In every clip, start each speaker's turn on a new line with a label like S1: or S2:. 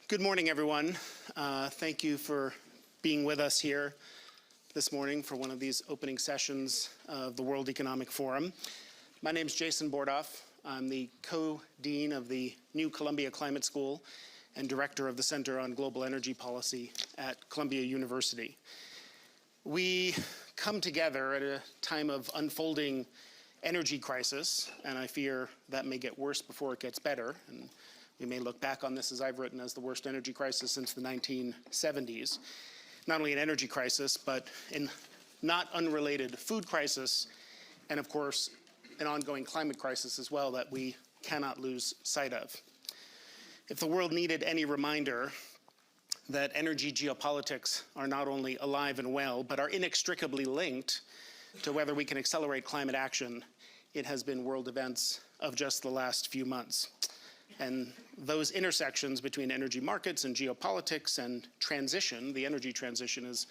S1: Good morning, everyone. Thank you for being with us here this morning for one of these opening sessions of the World Economic Forum. My name is Jason Bordoff. I'm the co-dean of the New Columbia Climate School and director of the Center on Global Energy Policy at Columbia University. We come together at a time of unfolding energy crisis, and I fear that may get worse before it gets better. And we may look back on this, as I've written, as the worst energy crisis since the 1970s. Not only an energy crisis, but a not unrelated food crisis, and of course, an ongoing climate crisis as well that we cannot lose sight of. If the world needed any reminder that energy geopolitics are not only alive and well, but are inextricably linked to whether we can accelerate climate action, it has been world events of just the last few months. And those intersections between energy markets and geopolitics and transition, the energy transition, is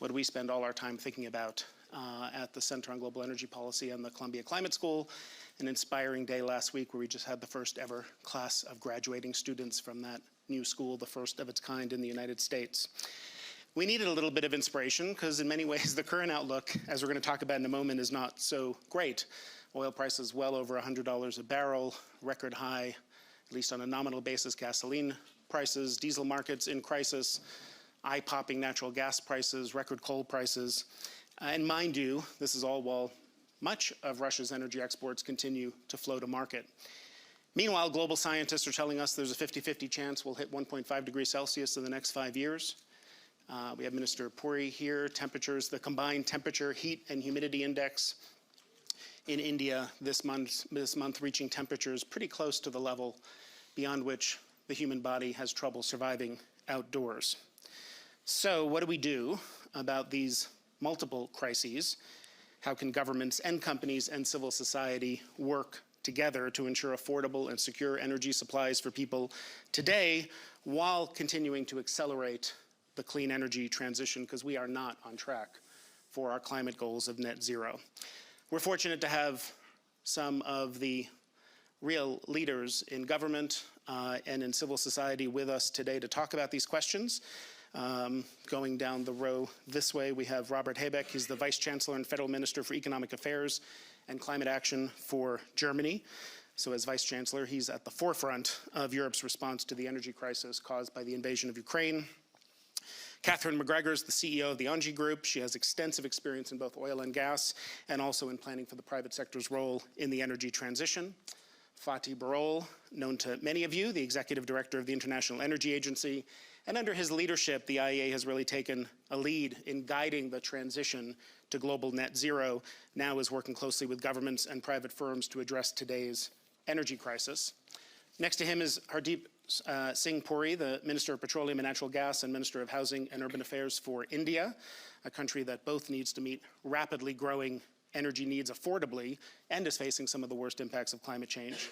S1: what we spend all our time thinking about at the Center on Global Energy Policy and the Columbia Climate School. An inspiring day last week where we just had the first ever class of graduating students from that new school, the first of its kind in the United States. We needed a little bit of inspiration because in many ways the current outlook, as we're going to talk about in a moment, is not so great. Oil prices well over $100 a barrel, record high, at least on a nominal basis, gasoline prices, diesel markets in crisis, eye-popping natural gas prices, record coal prices. And mind you, this is all while much of Russia's energy exports continue to flow to market. Meanwhile, global scientists are telling us there's a 50-50 chance we'll hit 1.5 degrees Celsius in the next 5 years. We have Minister Puri here. Temperatures, the combined temperature, heat, and humidity index in India this month reaching temperatures pretty close to the level beyond which the human body has trouble surviving outdoors. So what do we do about these multiple crises? How can governments and companies and civil society work together to ensure affordable and secure energy supplies for people today while continuing to accelerate the clean energy transition, because we are not on track for our climate goals of net zero. We're fortunate to have some of the real leaders in government and in civil society with us today to talk about these questions. Going down the row this way, we have Robert Habeck. He's the Vice Chancellor and Federal Minister for Economic Affairs and Climate Action for Germany. So as Vice Chancellor, he's at the forefront of Europe's response to the energy crisis caused by the invasion of Ukraine. Catherine McGregor is the CEO of the ENGIE Group. She has extensive experience in both oil and gas and also in planning for the private sector's role in the energy transition. Fatih Birol, known to many of you, the Executive Director of the International Energy Agency. And under his leadership, the IEA has really taken a lead in guiding the transition to global net zero, now is working closely with governments and private firms to address today's energy crisis. Next to him is Hardeep Singh Puri, the Minister of Petroleum and Natural Gas and Minister of Housing and Urban Affairs for India, a country that both needs to meet rapidly growing energy needs affordably and is facing some of the worst impacts of climate change.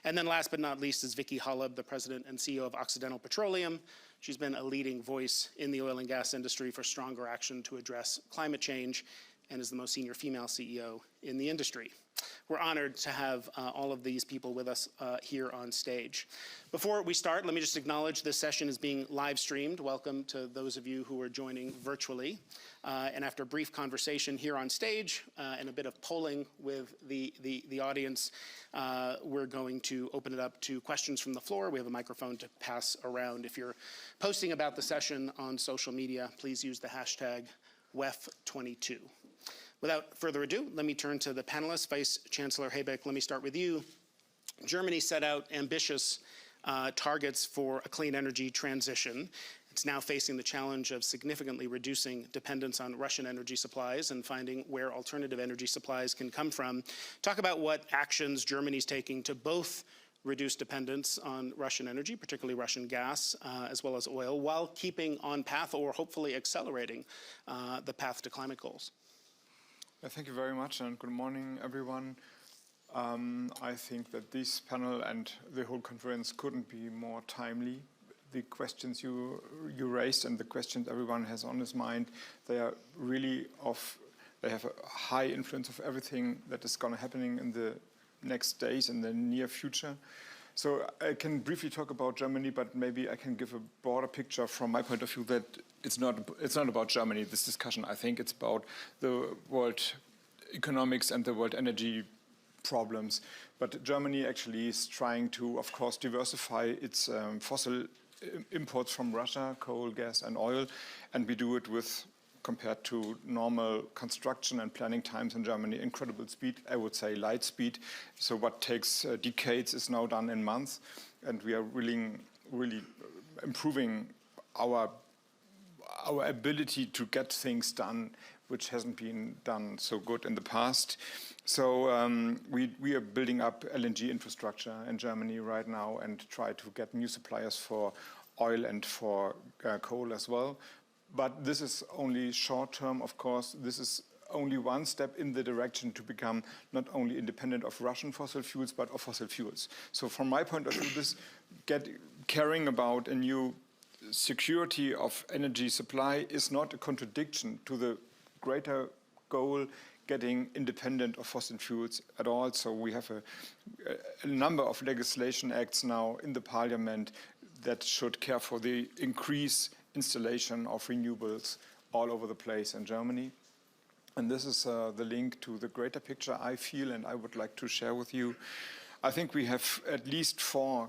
S1: And then last but not least is Vicky Holub, the President and CEO of Occidental Petroleum. She's been a leading voice in the oil and gas industry for stronger action to address climate change and is the most senior female CEO in the industry. We're honored to have all of these people with us here on stage. Before we start, let me just acknowledge this session is being live streamed. Welcome to those of you who are joining virtually. And after a brief conversation here on stage and a bit of polling with the audience, we're going to open it up to questions from the floor. We have a microphone to pass around. If you're posting about the session on social media, please use the hashtag WEF22. Without further ado, let me turn to the panelists. Vice Chancellor Habeck, let me start with you. Germany set out ambitious targets for a clean energy transition. It's now facing the challenge of significantly reducing dependence on Russian energy supplies and finding where alternative energy supplies can come from. Talk about what actions Germany's taking to both reduce dependence on Russian energy, particularly Russian gas, as well as oil, while keeping on path or hopefully accelerating the path to climate goals.
S2: Thank you very much and good morning, everyone. I think that this panel and the whole conference couldn't be more timely. The questions you raised and the questions everyone has on his mind, they are really they have a high influence of everything that is going to happening in the next days, in the near future. So I can briefly talk about Germany, but maybe I can give a broader picture from my point of view that it's not about Germany, this discussion. I think it's about the world economics and the world energy problems. But Germany actually is trying to, of course, diversify its fossil imports from Russia, coal, gas, and oil, and we do it with, compared to normal construction and planning times in Germany, incredible speed, I would say light speed. So what takes decades is now done in months, and we are really improving our ability to get things done, which hasn't been done so good in the past. So we are building up LNG infrastructure in Germany right now and try to get new suppliers for oil and for coal as well. But this is only short term, of course. This is only one step in the direction to become not only independent of Russian fossil fuels, but of fossil fuels. So from my point of view, this caring about a new security of energy supply is not a contradiction to the greater goal getting independent of fossil fuels at all. So we have a number of legislation acts now in the parliament that should care for the increased installation of renewables all over the place in Germany. And this is the link to the greater picture I feel and I would like to share with you. I think we have at least 4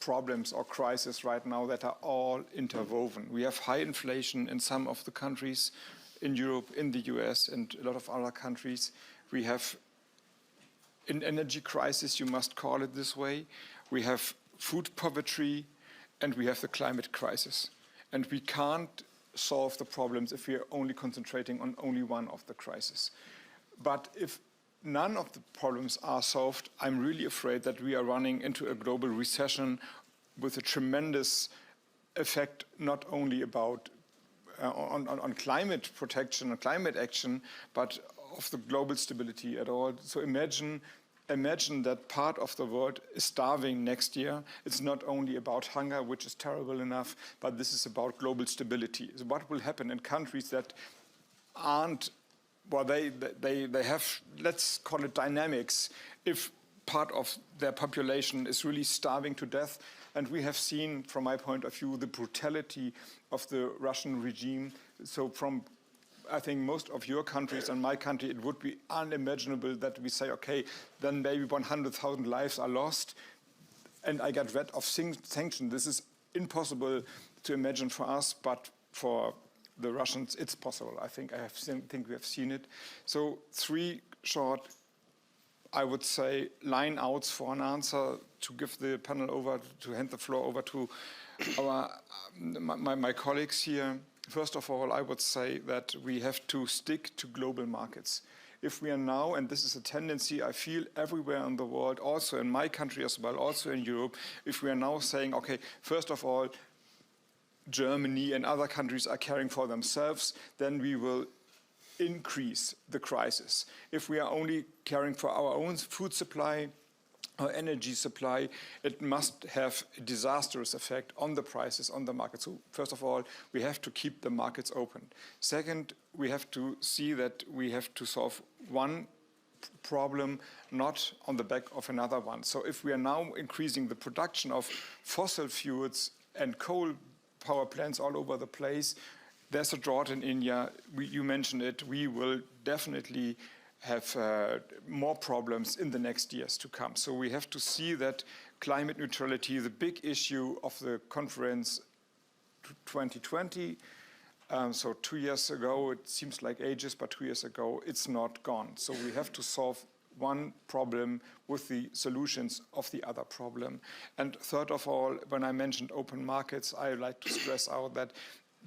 S2: problems or crises right now that are all interwoven. We have high inflation in some of the countries in Europe, in the US, and a lot of other countries. We have an energy crisis, you must call it this way. We have food poverty, and we have the climate crisis. And we can't solve the problems if we are only concentrating on only one of the crises. But if none of the problems are solved, I'm really afraid that we are running into a global recession with a tremendous effect, not only about on climate protection and climate action, but of the global stability at all. So imagine that part of the world is starving next year. It's not only about hunger, which is terrible enough, but this is about global stability. So what will happen in countries that aren't, well, they have, let's call it dynamics, if part of their population is really starving to death. And we have seen, from my point of view, the brutality of the Russian regime. So from, I think, most of your countries and my country, it would be unimaginable that we say, okay, then maybe 100,000 lives are lost and I get rid of sanctions. This is impossible to imagine for us, but for the Russians, it's possible. I think we have seen it. So 3 short, I would say, line outs for an answer to give the panel over, to hand the floor over to my colleagues here. First of all, I would say that we have to stick to global markets. If we are now, and this is a tendency I feel everywhere in the world, also in my country as well, also in Europe, if we are now saying, okay, first of all, Germany and other countries are caring for themselves, then we will increase the crisis. If we are only caring for our own food supply, our energy supply, it must have a disastrous effect on the prices, on the market. So first of all, we have to keep the markets open. Second, we have to see that we have to solve one problem, not on the back of another one. So if we are now increasing the production of fossil fuels and coal power plants all over the place, there's a drought in India. You mentioned it. We will definitely have more problems in the next years to come. So we have to see that climate neutrality, the big issue of the conference 2020, so 2 years ago, it seems like ages, but 2 years ago, it's not gone. So we have to solve one problem with the solutions of the other problem. And third of all, when I mentioned open markets, I like to stress out that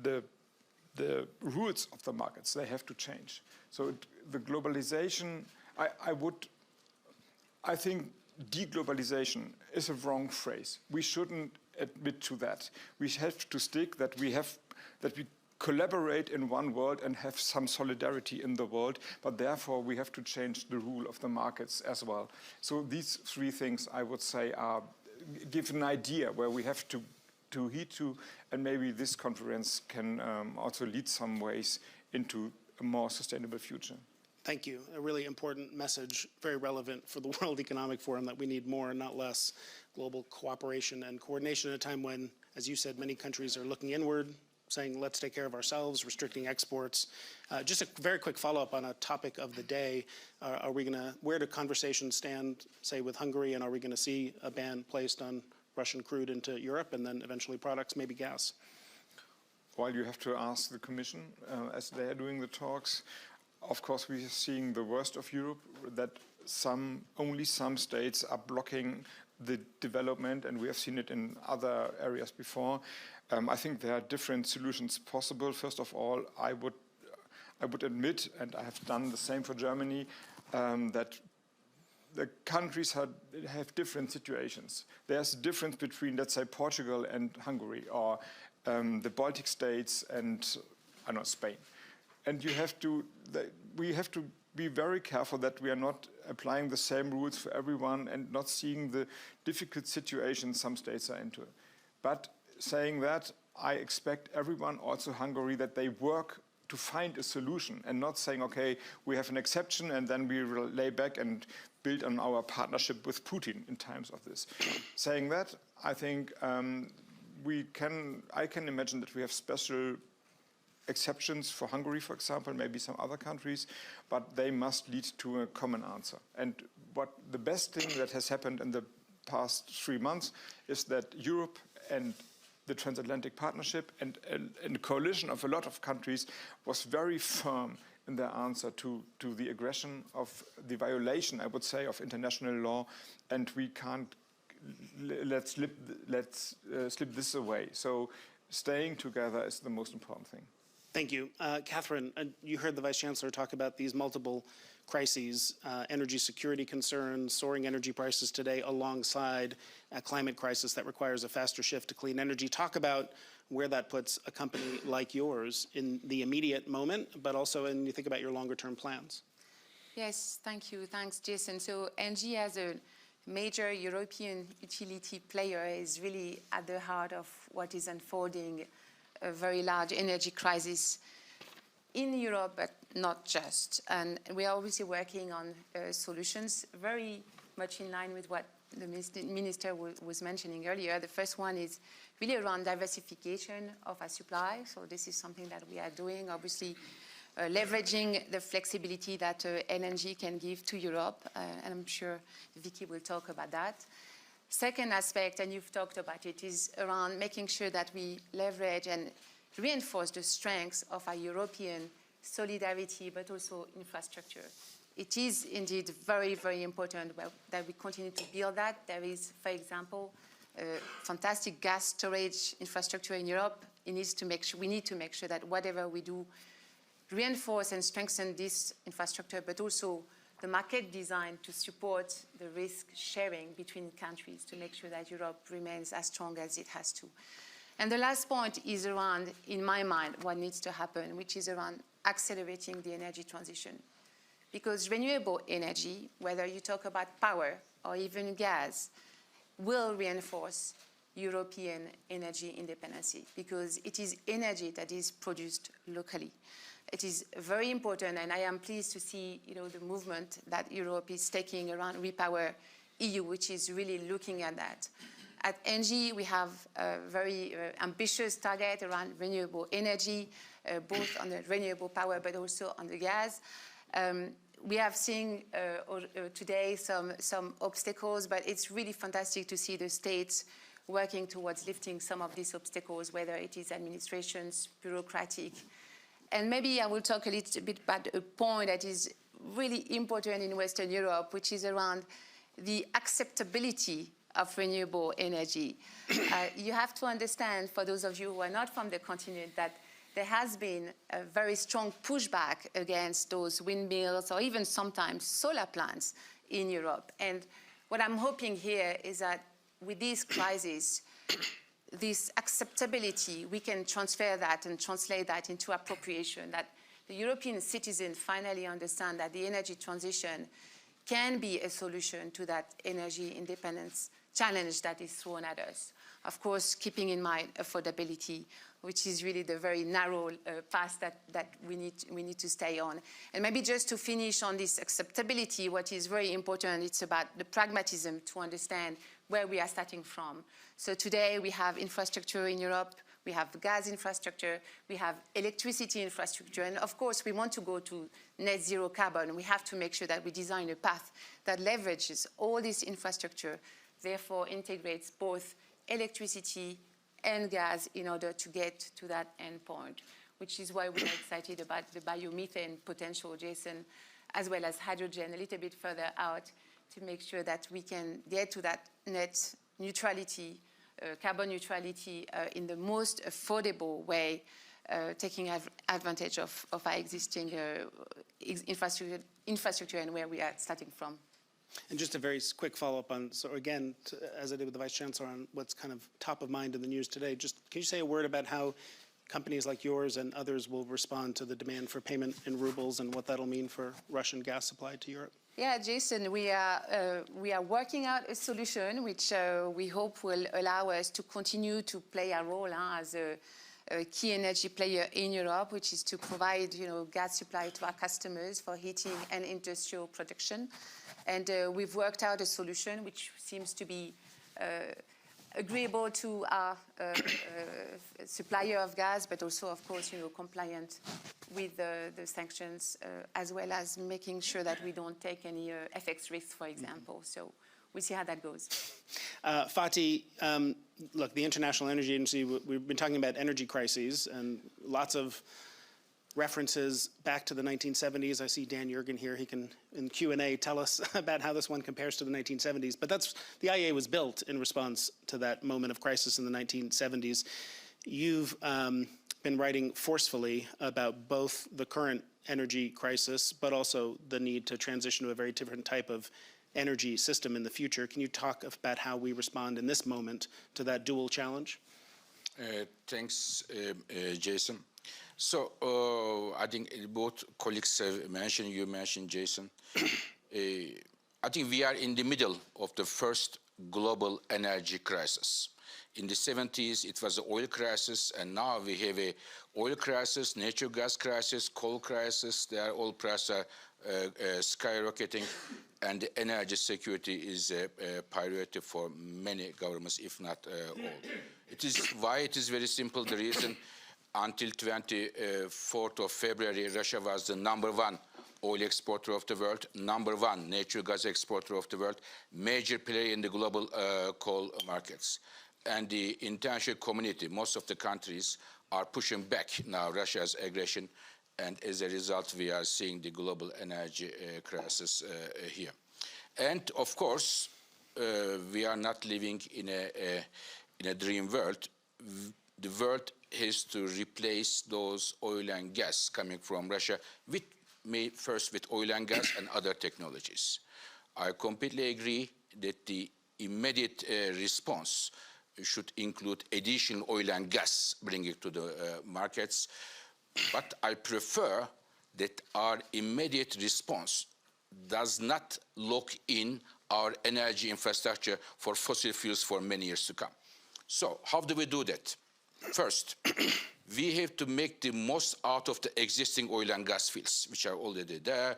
S2: the rules of the markets, they have to change. So the globalization, I think deglobalization is a wrong phrase. We shouldn't admit to that. We have to stick that we collaborate in one world and have some solidarity in the world, but therefore we have to change the rule of the markets as well. So these 3 things, I would say, give an idea where we have to heed to, and maybe this conference can also lead some ways into a more sustainable future.
S1: Thank you. A really important message, very relevant for the World Economic Forum, that we need more and not less global cooperation and coordination at a time when, as you said, many countries are looking inward, saying, let's take care of ourselves, restricting exports. Just a very quick follow-up on a topic of the day. Where do conversations stand, say, with Hungary, and are we going to see a ban placed on Russian crude into Europe and then eventually products, maybe gas?
S2: Well, you have to ask the Commission as they are doing the talks. Of course, we are seeing the worst of Europe, that only some states are blocking the development, and we have seen it in other areas before. I think there are different solutions possible. First of all, I would admit, and I have done the same for Germany, that the countries have different situations. There's a difference between, let's say, Portugal and Hungary, or the Baltic states and, I don't know, Spain. And we have to be very careful that we are not applying the same rules for everyone and not seeing the difficult situations some states are into. But saying that, I expect everyone, also Hungary, that they work to find a solution and not saying, okay, we have an exception and then we lay back and build on our partnership with Putin in times of this. Saying that, I think I can imagine that we have special exceptions for Hungary, for example, maybe some other countries, but they must lead to a common answer. And the best thing that has happened in the past 3 months is that Europe and the transatlantic partnership and a coalition of a lot of countries was very firm in their answer to the aggression, of the violation, I would say, of international law, and we can't let's slip this away. So staying together is the most important thing.
S1: Thank you. Catherine, you heard the Vice Chancellor talk about these multiple crises, energy security concerns, soaring energy prices today, alongside a climate crisis that requires a faster shift to clean energy. Talk about where that puts a company like yours in the immediate moment, but also when you think about your longer-term plans.
S3: Yes, thank you. Thanks, Jason. So ENGIE, as a major European utility player, is really at the heart of what is unfolding, a very large energy crisis in Europe, but not just. And we are obviously working on solutions very much in line with what the minister was mentioning earlier. The first one is really around diversification of our supply. So this is something that we are doing, obviously leveraging the flexibility that LNG can give to Europe. And I'm sure Vicky will talk about that. Second aspect, and you've talked about it, is around making sure that we leverage and reinforce the strengths of our European solidarity, but also infrastructure. It is indeed very, very important that we continue to build that. There is, for example, fantastic gas storage infrastructure in Europe. We need to make sure that whatever we do, reinforce and strengthen this infrastructure, but also the market design to support the risk sharing between countries to make sure that Europe remains as strong as it has to. And the last point is around, in my mind, what needs to happen, which is around accelerating the energy transition. Because renewable energy, whether you talk about power or even gas, will reinforce European energy independence, because it is energy that is produced locally. It is very important, and I am pleased to see, the movement that Europe is taking around Repower EU, which is really looking at that. At ENGIE, we have a very ambitious target around renewable energy, both on the renewable power, but also on the gas. We have seen today some obstacles, but it's really fantastic to see the states working towards lifting some of these obstacles, whether it is administrations, bureaucratic. And maybe I will talk a little bit about a point that is really important in Western Europe, which is around the acceptability of renewable energy. You have to understand, for those of you who are not from the continent, that there has been a very strong pushback against those windmills or even sometimes solar plants in Europe. And what I'm hoping here is that with this crisis, this acceptability, we can transfer that and translate that into appropriation, that the European citizens finally understand that the energy transition can be a solution to that energy independence challenge that is thrown at us. of course, keeping in mind affordability, which is really the very narrow path that we need to stay on. And maybe just to finish on this acceptability, what is very important, it's about the pragmatism to understand where we are starting from. So today we have infrastructure in Europe, we have gas infrastructure, we have electricity infrastructure, and of course we want to go to net zero carbon. We have to make sure that we design a path that leverages all this infrastructure, therefore integrates both electricity and gas in order to get to that end point, which is why we're excited about the biomethane potential, Jason, as well as hydrogen a little bit further out to make sure that we can get to that net neutrality, carbon neutrality in the most affordable way, taking advantage of our existing infrastructure and where we are starting from.
S1: And just a very quick follow-up on, so again, as I did with the Vice Chancellor on what's kind of top of mind in the news today, just can you say a word about how companies like yours and others will respond to the demand for payment in rubles and what that'll mean for Russian gas supply to Europe?
S3: Yeah, Jason, we are working out a solution which we hope will allow us to continue to play a role as a key energy player in Europe, which is to provide gas supply to our customers for heating and industrial production. And we've worked out a solution which seems to be agreeable to our supplier of gas, but also, of course, compliant with the sanctions, as well as making sure that we don't take any FX risks, for example. So we'll see how that goes.
S1: Fatih, look, the International Energy Agency, we've been talking about energy crises and lots of references back to the 1970s. I see Dan Yergin here. He can, in Q&A, tell us about how this one compares to the 1970s. But the IEA was built in response to that moment of crisis in the 1970s. You've been writing forcefully about both the current energy crisis, but also the need to transition to a very different type of energy system in the future. Can you talk about how we respond in this moment to that dual challenge?
S4: Thanks, Jason. So I think both colleagues have mentioned, you mentioned, Jason. I think we are in the middle of the first global energy crisis. In the 70s, it was the oil crisis, and now we have a oil crisis, natural gas crisis, coal crisis. They are all prices skyrocketing, and the energy security is a priority for many governments, if not all. It is why it is very simple. The reason until 24th of February, Russia was the #1 oil exporter of the world, #1 natural gas exporter of the world, major player in the global coal markets. And the international community, most of the countries, are pushing back now Russia's aggression, and as a result, we are seeing the global energy crisis here. And of course, we are not living in a dream world. The world has to replace those oil and gas coming from Russia first with oil and gas and other technologies. I completely agree that the immediate response should include additional oil and gas bringing to the markets. But I prefer that our immediate response does not lock in our energy infrastructure for fossil fuels for many years to come. So how do we do that? First, we have to make the most out of the existing oil and gas fields, which are already there,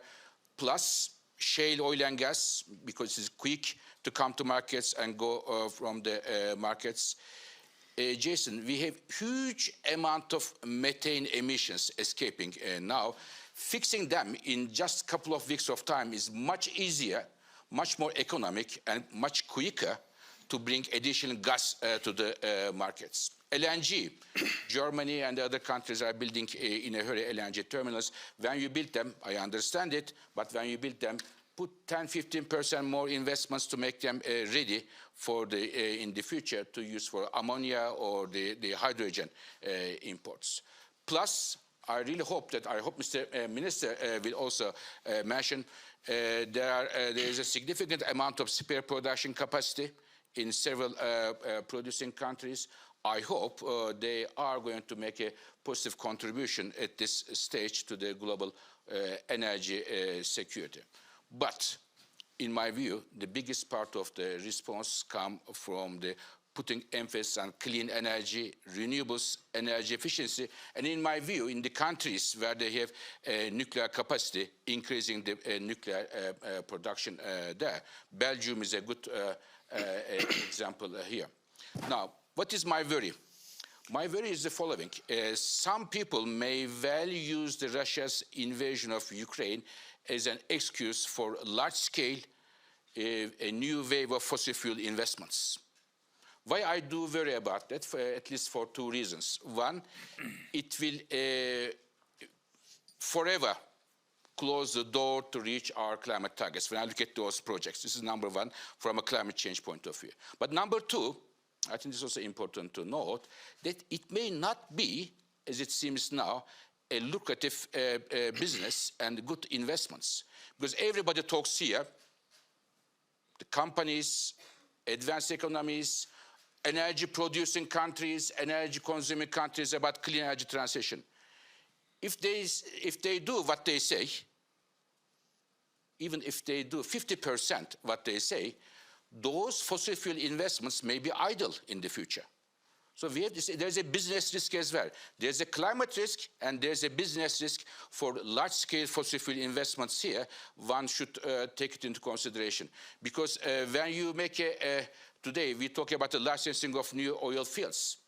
S4: plus shale oil and gas, because it's quick to come to markets and go from the markets. Jason, we have huge amount of methane emissions escaping now. Fixing them in just a couple of weeks of time is much easier, much more economic, and much quicker to bring additional gas to the markets. LNG, Germany and other countries are building in a hurry LNG terminals. When you build them, I understand it, but when you build them, put 10–15% more investments to make them ready for in the future to use for ammonia or the hydrogen imports. Plus, I really hope Mr. Minister will also mention there is a significant amount of spare production capacity in several producing countries. I hope they are going to make a positive contribution at this stage to the global energy security. But in my view, the biggest part of the response comes from the putting emphasis on clean energy, renewables, energy efficiency, and in my view, in the countries where they have nuclear capacity, increasing the nuclear production there. Belgium is a good example here. Now, what is my worry? My worry is the following. Some people may well use Russia's invasion of Ukraine as an excuse for large-scale, a new wave of fossil fuel investments. Why I do worry about that, at least for two reasons. One, it will forever close the door to reach our climate targets when I look at those projects. This is number one from a climate change point of view. But number two, I think it's also important to note that it may not be, as it seems now, a lucrative business and good investments. Because everybody talks here, the companies, advanced economies, energy-producing countries, energy-consuming countries about clean energy transition. If they do what they say, even if they do 50% what they say, those fossil fuel investments may be idle in the future. So we have to there's a business risk as well. There's a climate risk and there's a business risk for large-scale fossil fuel investments here. One should take it into consideration. Because when you make today we talk about the licensing of new oil fields.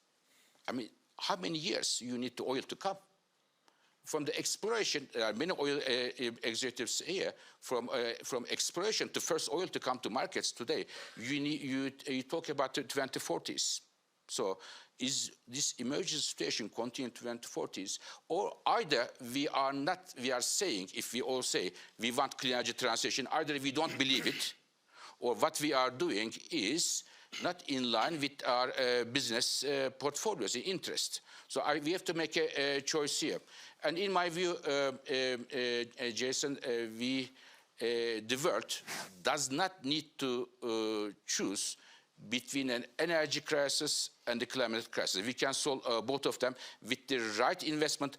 S4: I mean, how many years you need the oil to come? From the exploration, there are many oil executives here, from exploration to first oil to come to markets today, you talk about the 2040s. So is this emergency situation continue to 2040s? Or either we are saying, if we all say we want clean energy transition, either we don't believe it, or what we are doing is not in line with our business portfolios, interest. So we have to make a choice here. And in my view, Jason, the world does not need to choose between an energy crisis and the climate crisis. We can solve both of them with the right investment.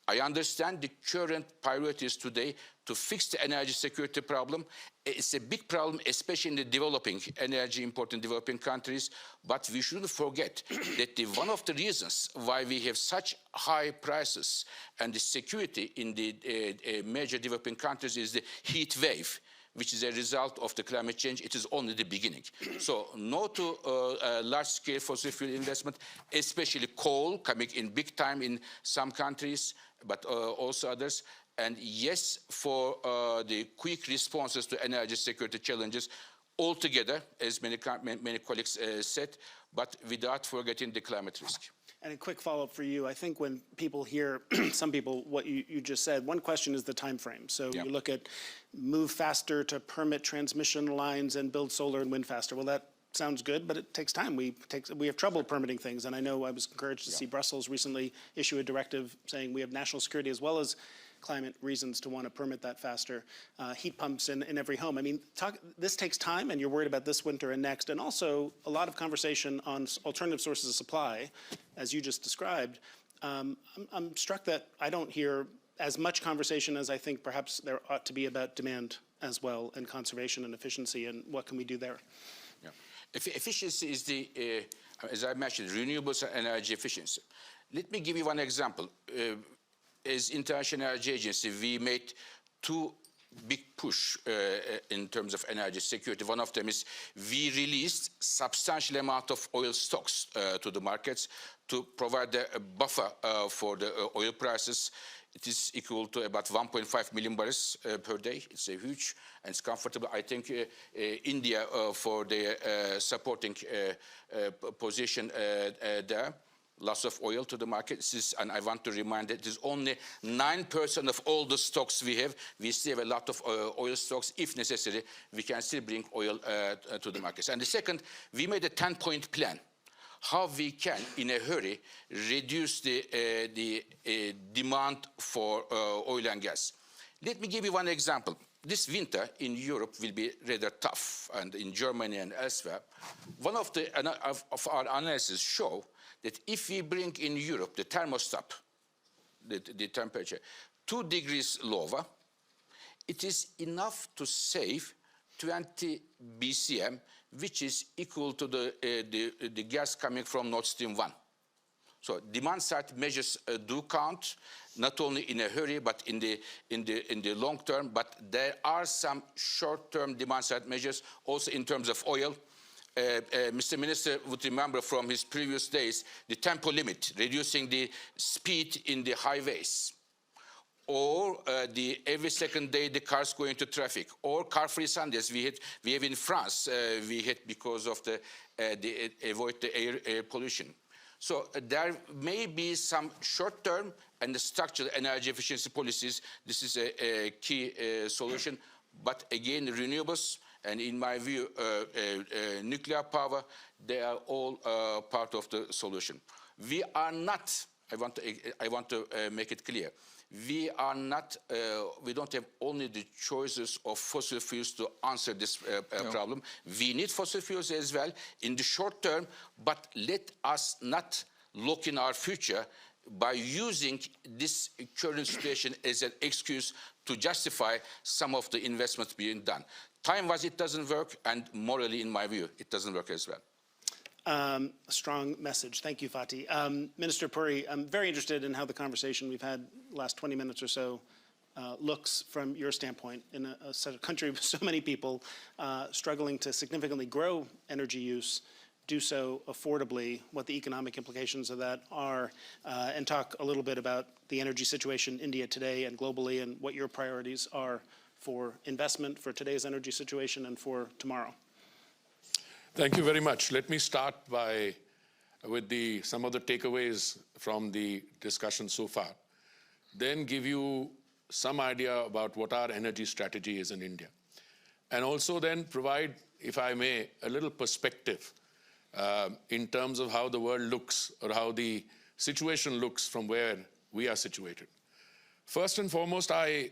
S4: I understand the current priorities today to fix the energy security problem. It's a big problem, especially in the developing, energy important developing countries. But we shouldn't forget that one of the reasons why we have such high prices and the security in the major developing countries is the heat wave, which is a result of the climate change. It is only the beginning. So no to large-scale fossil fuel investment, especially coal coming in big time in some countries, but also others. And yes, for the quick responses to energy security challenges altogether, as many colleagues said, but without forgetting the climate risk.
S1: And a quick follow-up for you. I think when people hear, some people, what you just said, one question is the time frame. So you look at move faster to permit transmission lines and build solar and wind faster. Well, that sounds good, but it takes time. We have trouble permitting things. And I know I was encouraged to see Brussels recently issue a directive saying we have national security as well as climate reasons to want to permit that faster. Heat pumps in every home. I mean, this takes time, and you're worried about this winter and next. And also a lot of conversation on alternative sources of supply, as you just described. I'm struck that I don't hear as much conversation as I think perhaps there ought to be about demand as well, and conservation and efficiency, and what can we do there?
S4: Yeah. Efficiency is the, as I mentioned, renewables and energy efficiency. Let me give you one example. As International Energy Agency, we made two big push in terms of energy security. One of them is we released substantial amount of oil stocks to the markets to provide a buffer for the oil prices. It is equal to about 1.5 million barrels per day. It's a huge and it's comfortable. I think India for their supporting position there. Loss of oil to the market. And I want to remind that it is only 9% of all the stocks we have. We still have a lot of oil stocks. If necessary, we can still bring oil to the markets. And the second, we made a 10-point plan. How we can, in a hurry, reduce the demand for oil and gas. Let me give you one example. This winter in Europe will be rather tough, and in Germany and elsewhere. One of our analyses show that if we bring in Europe the thermostat, the temperature, 2 degrees lower, it is enough to save 20 BCM which is equal to the gas coming from Nord Stream 1. So demand-side measures do count, not only in a hurry, but in the long term. But there are some short-term demand-side measures also in terms of oil. Mr. Minister would remember from his previous days the tempo limit, reducing the speed in the highways, or every second day the cars go into traffic, or car-free Sundays. We have in France, we hit because of the avoid the air pollution. So there may be some short-term and the structural energy efficiency policies. This is a key solution. But again, renewables, and in my view, nuclear power, they are all part of the solution. We are not, I want to make it clear, we are not, we don't have only the choices of fossil fuels to answer this problem. We need fossil fuels as well in the short term, but let us not look in our future by using this current situation as an excuse to justify some of the investments being done. Time-wise, it doesn't work, and morally, in my view, it doesn't work as well.
S1: A strong message. Thank you, Fatih. Minister Puri, I'm very interested in how the conversation we've had the last 20 minutes or so looks from your standpoint in a country with so many people struggling to significantly grow energy use, do so affordably, what the economic implications of that are, and talk a little bit about the energy situation in India today and globally, and what your priorities are for investment for today's energy situation and for tomorrow.
S5: Thank you very much. Let me start with some of the takeaways from the discussion so far, then give you some idea about what our energy strategy is in India, and also then provide, if I may, a little perspective in terms of how the world looks or how the situation looks from where we are situated. First and foremost, I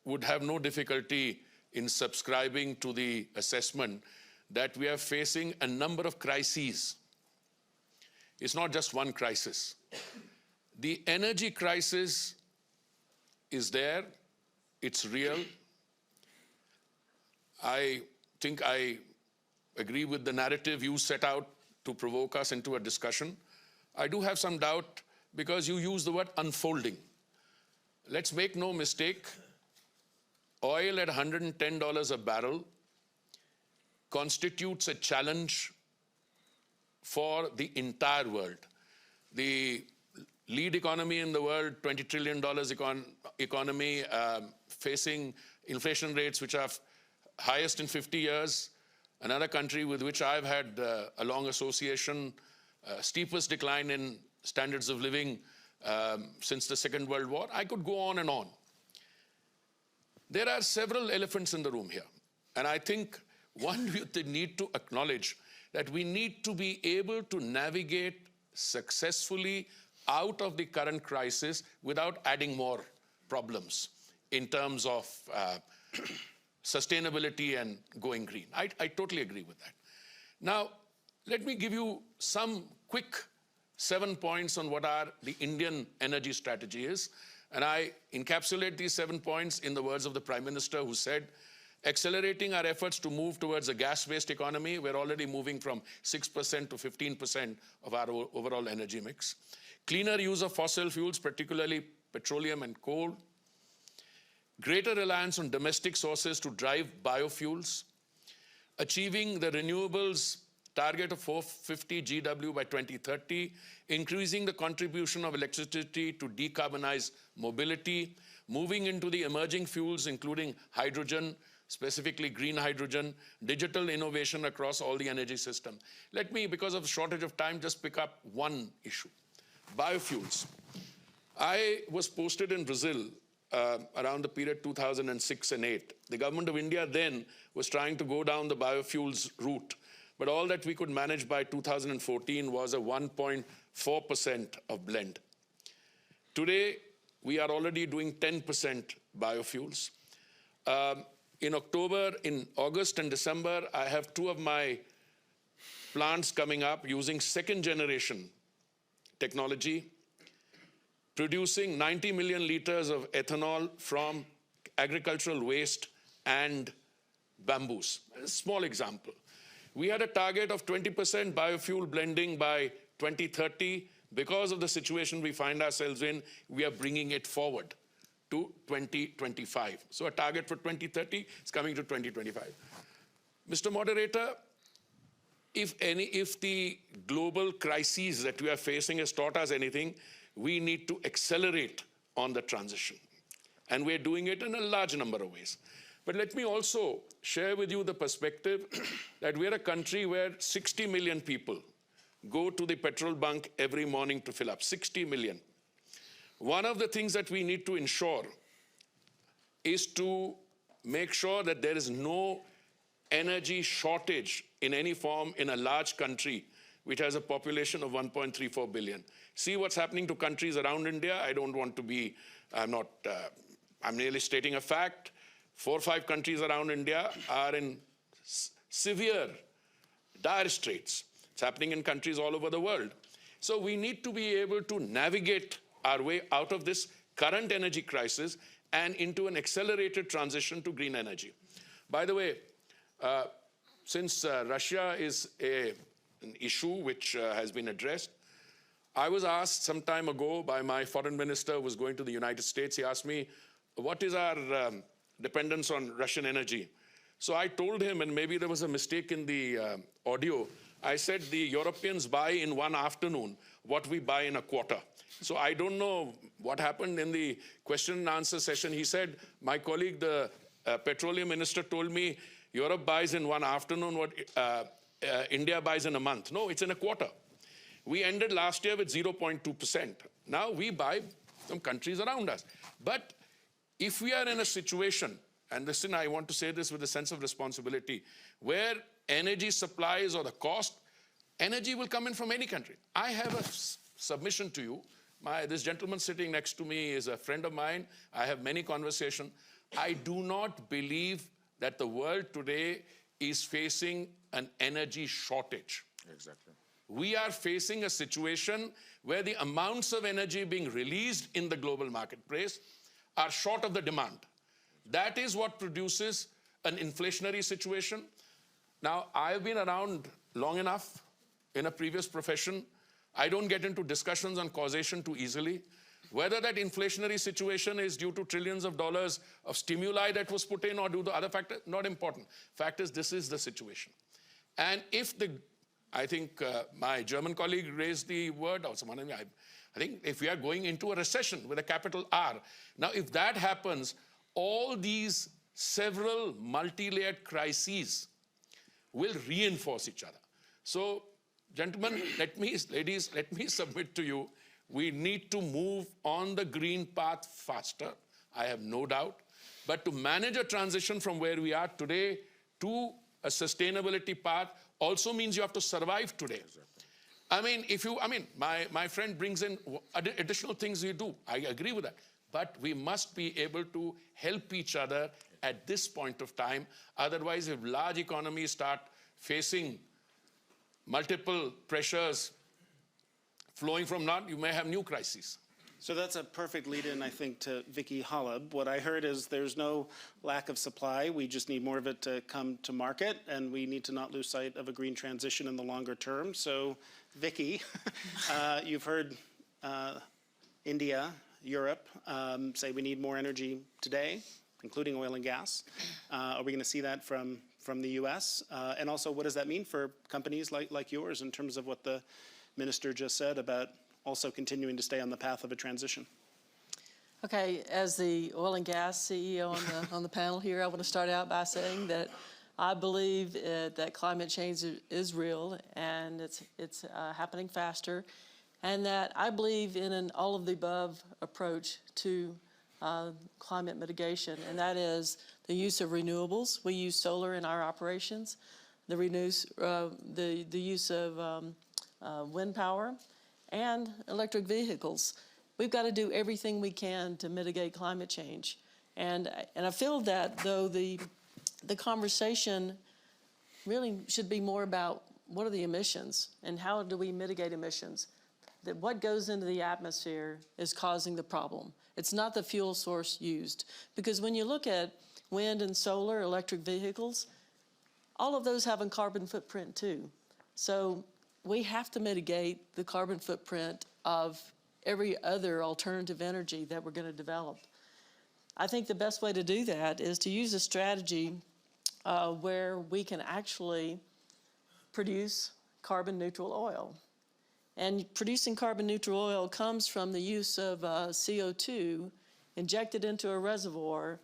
S5: would have no difficulty in subscribing to the assessment that we are facing a number of crises. It's not just one crisis. The energy crisis is there, it's real. I think I agree with the narrative you set out to provoke us into a discussion. I do have some doubt because you use the word unfolding. Let's make no mistake, oil at $110 a barrel constitutes a challenge for the entire world. The lead economy in the world, $20 trillion economy, facing inflation rates which are highest in 50 years. Another country with which I've had a long association, steepest decline in standards of living since the Second World War. I could go on and on. There are several elephants in the room here. And I think one, we need to acknowledge that we need to be able to navigate successfully out of the current crisis without adding more problems in terms of sustainability and going green. I totally agree with that. Now, let me give you some quick 7 points on what the Indian energy strategy is. And I encapsulate these 7 points in the words of the Prime Minister, who said, accelerating our efforts to move towards a gas-based economy. We're already moving from 6% to 15% of our overall energy mix. Cleaner use of fossil fuels, particularly petroleum and coal. Greater reliance on domestic sources to drive biofuels. Achieving the renewables target of 450 GW by 2030. Increasing the contribution of electricity to decarbonize mobility. Moving into the emerging fuels, including hydrogen, specifically green hydrogen, digital innovation across all the energy system. Let me, because of shortage of time, just pick up one issue. Biofuels. I was posted in Brazil around the period 2006 and 8. The government of India then was trying to go down the biofuels route, but all that we could manage by 2014 was a 1.4% of blend. Today, we are already doing 10% biofuels. In August and December, I have 2 of my plants coming up using second generation technology, producing 90 million liters of ethanol from agricultural waste and bamboos. A small example. We had a target of 20% biofuel blending by 2030. Because of the situation we find ourselves in, we are bringing it forward to 2025. So a target for 2030 is coming to 2025. Mr. Moderator, if the global crises that we are facing has taught us anything, we need to accelerate on the transition. And we're doing it in a large number of ways. But let me also share with you the perspective that we're a country where 60 million people go to the petrol bunk every morning to fill up. 60 million. One of the things that we need to ensure is to make sure that there is no energy shortage in any form in a large country which has a population of 1.34 billion. See what's happening to countries around India. I don't want to be, I'm merely stating a fact. 4 or 5 countries around India are in severe, dire straits. It's happening in countries all over the world. So we need to be able to navigate our way out of this current energy crisis and into an accelerated transition to green energy. By the way, since Russia is an issue which has been addressed, I was asked some time ago by my foreign minister who was going to the United States. He asked me, what is our dependence on Russian energy? So I told him, and maybe there was a mistake in the audio, I said the Europeans buy in 1 afternoon what we buy in a quarter. So I don't know what happened in the question and answer session. He said, my colleague, the petroleum minister, told me Europe buys in 1 afternoon what India buys in a month. No, it's in a quarter. We ended last year with 0.2%. Now we buy from countries around us. But if we are in a situation, and listen, I want to say this with a sense of responsibility, where energy supplies or the cost, energy will come in from any country. I have a submission to you. This gentleman sitting next to me is a friend of mine. I have many conversations. I do not believe that the world today is facing an energy shortage.
S4: Exactly.
S5: We are facing a situation where the amounts of energy being released in the global marketplace are short of the demand. That is what produces an inflationary situation. Now, I've been around long enough in a previous profession. I don't get into discussions on causation too easily. Whether that inflationary situation is due to trillions of dollars of stimuli that was put in or due to other factors, not important. Fact is, this is the situation. And if I think my German colleague raised the word, or someone, I think if we are going into a recession with a capital R, now if that happens, all these several multi-layered crises will reinforce each other. So, gentlemen, ladies, let me submit to you, we need to move on the green path faster, I have no doubt. But to manage a transition from where we are today to a sustainability path also means you have to survive today. Exactly. My friend brings in additional things we do. I agree with that. But we must be able to help each other at this point of time. Otherwise, if large economies start facing multiple pressures flowing from none, you may have new crises.
S1: So that's a perfect lead-in, I think, to Vicky Holub. What I heard is there's no lack of supply. We just need more of it to come to market, and we need to not lose sight of a green transition in the longer term. So, Vicky, you've heard India, Europe say we need more energy today, including oil and gas. Are we going to see that from the U.S.? And also, what does that mean for companies like yours in terms of what the minister just said about also continuing to stay on the path of a transition?
S6: Okay, as the oil and gas CEO on the panel here, I want to start out by saying that I believe that climate change is real and it's happening faster, and that I believe in an all-of-the-above approach to climate mitigation, and that is the use of renewables. We use solar in our operations, the use of wind power, and electric vehicles. We've got to do everything we can to mitigate climate change. And I feel that, though, the conversation really should be more about what are the emissions and how do we mitigate emissions. That what goes into the atmosphere is causing the problem. It's not the fuel source used. Because when you look at wind and solar, electric vehicles, all of those have a carbon footprint too. So we have to mitigate the carbon footprint of every other alternative energy that we're going to develop. I think the best way to do that is to use a strategy where we can actually produce carbon neutral oil. And producing carbon neutral oil comes from the use of CO2 injected into a reservoir,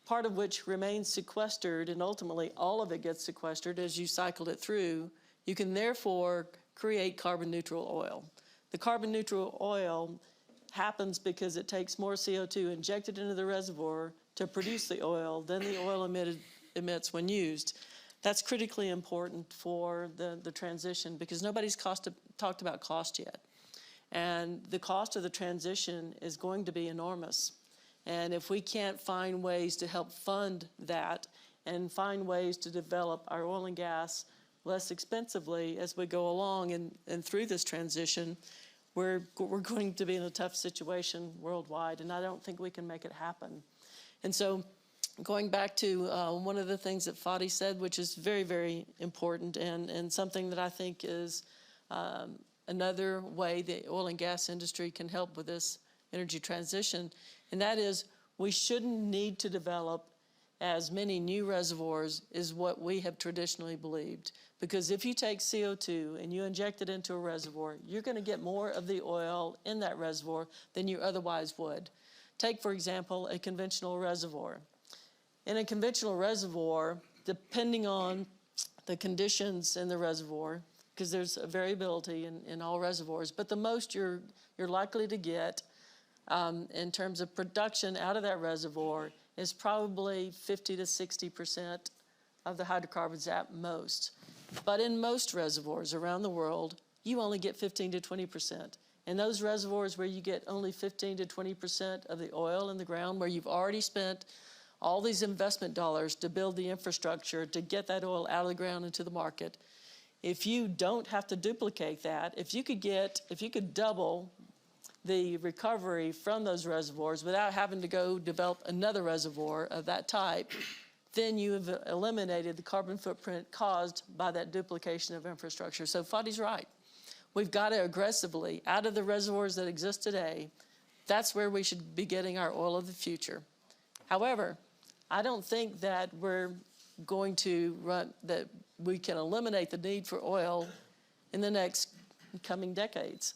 S6: part of which remains sequestered, and ultimately all of it gets sequestered as you cycle it through. You can therefore create carbon neutral oil. The carbon neutral oil happens because it takes more CO2 injected into the reservoir to produce the oil than the oil emits when used. That's critically important for the transition because nobody's talked about cost yet. And the cost of the transition is going to be enormous. And if we can't find ways to help fund that and find ways to develop our oil and gas less expensively as we go along and through this transition, we're going to be in a tough situation worldwide, and I don't think we can make it happen. And so going back to one of the things that Fadi said, which is very, very important and something that I think is another way the oil and gas industry can help with this energy transition, and that is we shouldn't need to develop as many new reservoirs as what we have traditionally believed. Because if you take CO2 and you inject it into a reservoir, you're going to get more of the oil in that reservoir than you otherwise would. Take, for example, a conventional reservoir. In a conventional reservoir, depending on the conditions in the reservoir, because there's a variability in all reservoirs, but the most you're likely to get in terms of production out of that reservoir is probably 50 to 60% of the hydrocarbons at most. But in most reservoirs around the world, you only get 15 to 20%. In those reservoirs where you get only 15 to 20% of the oil in the ground, where you've already spent all these investment dollars to build the infrastructure to get that oil out of the ground into the market, if you don't have to duplicate that, if you could double the recovery from those reservoirs without having to go develop another reservoir of that type, then you have eliminated the carbon footprint caused by that duplication of infrastructure. So Fadi's right. We've got to aggressively, out of the reservoirs that exist today, that's where we should be getting our oil of the future. However, I don't think that we're going to that we can eliminate the need for oil in the next coming decades.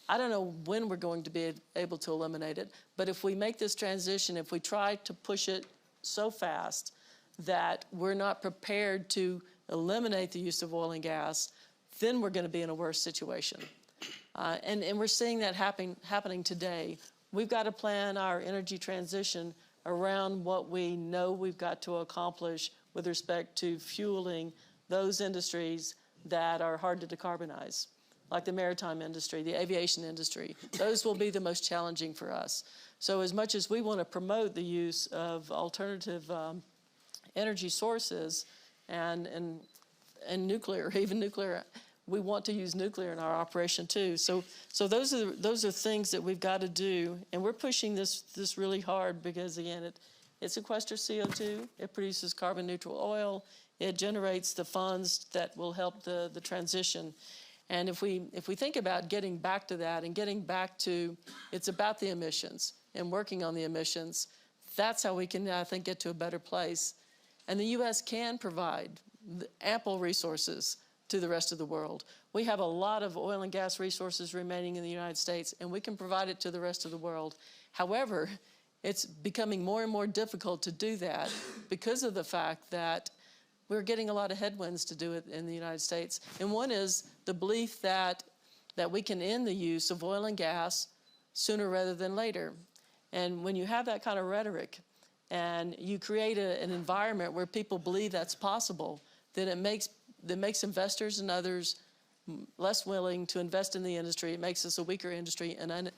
S6: I don't know when we're going to be able to eliminate it, but if we make this transition, if we try to push it so fast that we're not prepared to eliminate the use of oil and gas, then we're going to be in a worse situation. And we're seeing that happening today. We've got to plan our energy transition around what we know we've got to accomplish with respect to fueling those industries that are hard to decarbonize, like the maritime industry, the aviation industry. Those will be the most challenging for us. So as much as we want to promote the use of alternative energy sources and nuclear, even nuclear, we want to use nuclear in our operation too. So those are things that we've got to do, and we're pushing this really hard because again, it sequesters CO2, it produces carbon neutral oil, it generates the funds that will help the transition. And if we think about getting back to that and getting back to, it's about the emissions and working on the emissions, that's how we can, I think, get to a better place. And the U.S. can provide ample resources to the rest of the world. We have a lot of oil and gas resources remaining in the United States, and we can provide it to the rest of the world. However, it's becoming more and more difficult to do that because of the fact that we're getting a lot of headwinds to do it in the United States. And one is the belief that we can end the use of oil and gas sooner rather than later. And when you have that kind of rhetoric and you create an environment where people believe that's possible, then it makes investors and others less willing to invest in the industry. It makes us a weaker industry and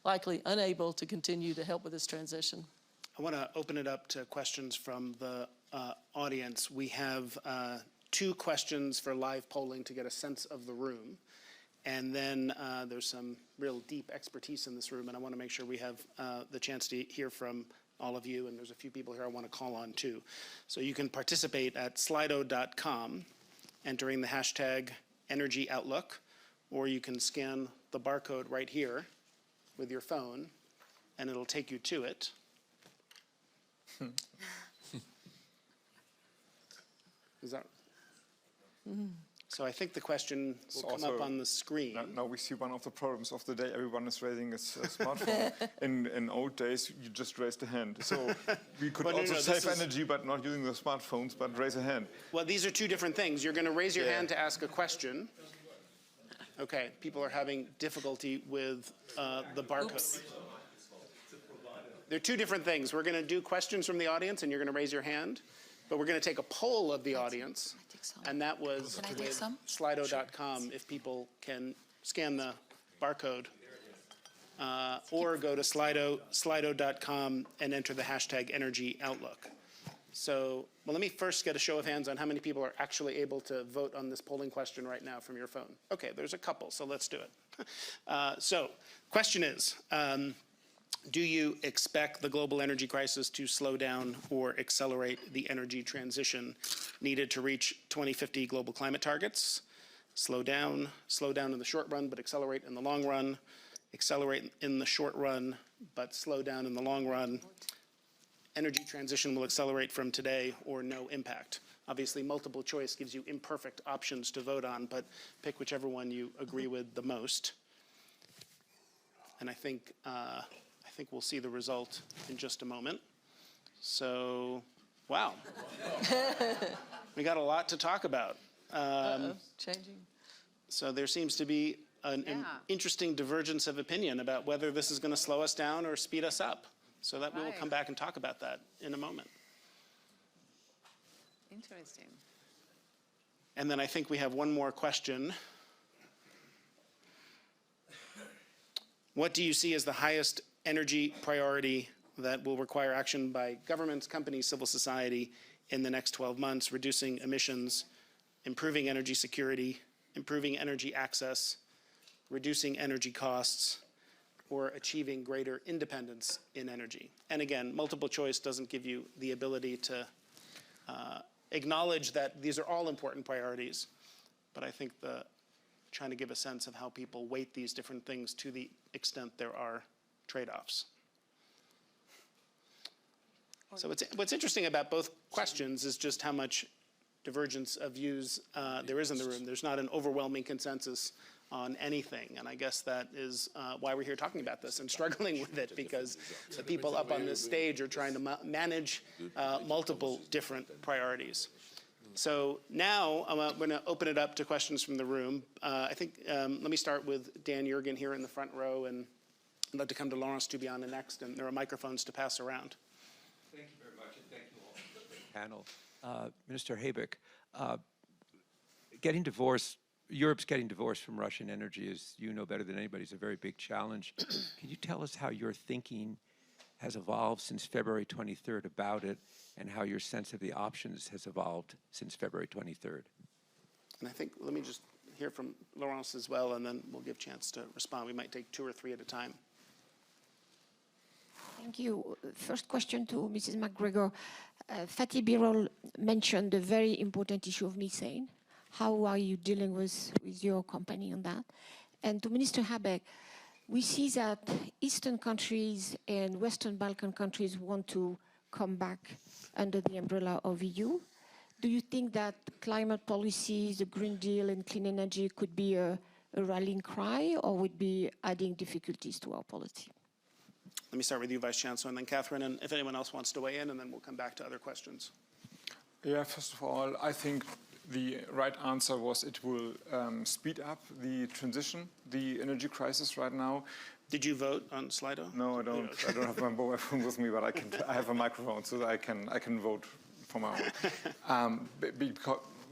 S6: likely unable to continue to help with this transition.
S1: I want to open it up to questions from the audience. We have 2 questions for live polling to get a sense of the room. And then there's some real deep expertise in this room, and I want to make sure we have the chance to hear from all of you, and there's a few people here I want to call on too. So you can participate at slido.com, entering the hashtag Energy Outlook, or you can scan the barcode right here with your phone, and it'll take you to it. Is that? So I think the question will come up on the screen.
S2: Now we see one of the problems of the day. Everyone is raising a smartphone. In old days, you just raised a hand. So we could also save energy, but not using the smartphones, but raise a hand.
S1: Well, these are two different things. You're going to raise your hand to ask a question. Okay, people are having difficulty with the barcode. Oops. They're two different things. We're going to do questions from the audience, and you're going to raise your hand. But we're going to take a poll of the audience, and that was with slido.com, if people can scan the barcode, or go to slido.com and enter the hashtag Energy Outlook. So, well, let me first get a show of hands on how many people are actually able to vote on this polling question right now from your phone. Okay, there's a couple, so let's do it. So, question is, do you expect the global energy crisis to slow down or accelerate the energy transition needed to reach 2050 global climate targets? Slow down in the short run, but accelerate in the long run. Accelerate in the short run, but slow down in the long run. Energy transition will accelerate from today or no impact. Obviously, multiple choice gives you imperfect options to vote on, but pick whichever one you agree with the most. And I think we'll see the result in just a moment. So, wow. We got a lot to talk about.
S6: Changing.
S1: So there seems to be an interesting divergence of opinion about whether this is going to slow us down or speed us up. So that we will come back and talk about that in a moment.
S3: Interesting.
S1: And then I think we have one more question. What do you see as the highest energy priority that will require action by governments, companies, civil society in the next 12 months, reducing emissions, improving energy security, improving energy access, reducing energy costs, or achieving greater independence in energy? And again, multiple choice doesn't give you the ability to acknowledge that these are all important priorities, but I think trying to give a sense of how people weight these different things to the extent there are trade-offs. So what's interesting about both questions is just how much divergence of views there is in the room. There's not an overwhelming consensus on anything, and I guess that is why we're here talking about this and struggling with it, because the people up on this stage are trying to manage multiple different priorities. So now I'm going to open it up to questions from the room. I think let me start with Dan Jurgen here in the front row, and I'd love to come to Laurence Tubiana next, and there are microphones to pass around.
S7: Thank you very much, and thank you all for the panel. Minister Habeck, getting divorced, Europe's getting divorced from Russian energy, as you know better than anybody, is a very big challenge. Can you tell us how your thinking has evolved since February 23rd about it, and how your sense of the options has evolved since February 23rd?
S1: And I think, let me just hear from Laurence as well, and then we'll give a chance to respond. We might take 2 or 3 at a time.
S8: Thank you. First question to Mrs. McGregor. Fatih Birol mentioned the very important issue of methane. How are you dealing with your company on that? And to Minister Habeck, we see that Eastern countries and Western Balkan countries want to come back under the umbrella of EU. Do you think that climate policies, the Green Deal and clean energy could be a rallying cry, or would be adding difficulties to our policy?
S1: Let me start with you, Vice Chancellor, and then Catherine, and if anyone else wants to weigh in, and then we'll come back to other questions.
S2: Yeah, first of all, I think the right answer was it will speed up the transition, the energy crisis right now.
S1: Did you vote on Slido?
S2: No, I don't. I don't have my mobile phone with me, but I have a microphone, so that I can vote for my own.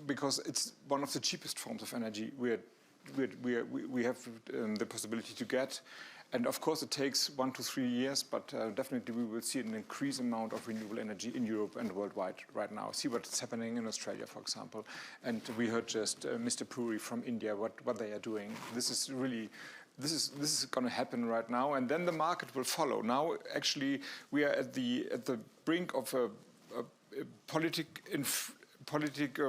S2: Because it's one of the cheapest forms of energy we have the possibility to get. And of course, it takes 1 to 3 years, but definitely we will see an increased amount of renewable energy in Europe and worldwide right now. See what's happening in Australia, for example. And we heard just Mr. Puri from India, what they are doing. This is really this is going to happen right now, and then the market will follow. Now, actually, we are at the brink of a politic